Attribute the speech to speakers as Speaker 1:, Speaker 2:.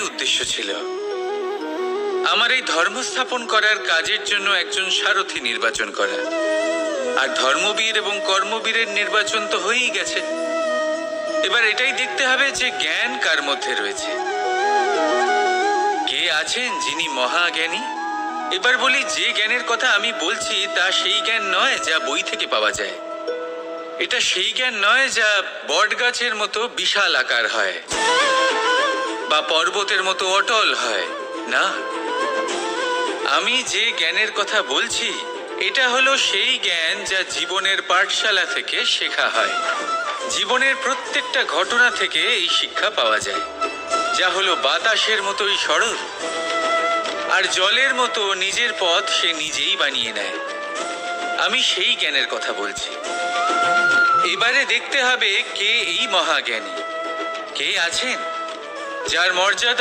Speaker 1: উদ্দেশ্য ছিল আমার এই ধর্ম স্থাপন করার কাজের জন্য একজন সারথি নির্বাচন করা। আর ধর্মবীর এবং কর্মবীরের নির্বাচন তো হয়েই গেছে। এবার এটাই দেখতে হবে যে জ্ঞান কার মধ্যে রয়েছে, কে আছেন যিনি মহাজ্ঞানী। এবার বলি, যে জ্ঞানের কথা আমি বলছি তা সেই জ্ঞান নয় যা বই থেকে পাওয়া যায়। এটা সেই জ্ঞান নয় যা বটগাছের মতো বিশাল আকার হয় বা পর্বতের মতো অটল হয়। না, আমি যে জ্ঞানের কথা বলছি এটা হলো সেই জ্ঞান যা জীবনের পাঠশালা থেকে শেখা হয়। জীবনের প্রত্যেকটা ঘটনা থেকে এই শিক্ষা পাওয়া যায়, যা হলো বাতাসের মতোই সরল আর জলের মতো নিজের পথ সে নিজেই বানিয়ে নেয়। আমি সেই জ্ঞানের কথা বলছি। এবারে দেখতে হবে কে এই মহাজ্ঞানী, কে আছেন যার মর্যাদা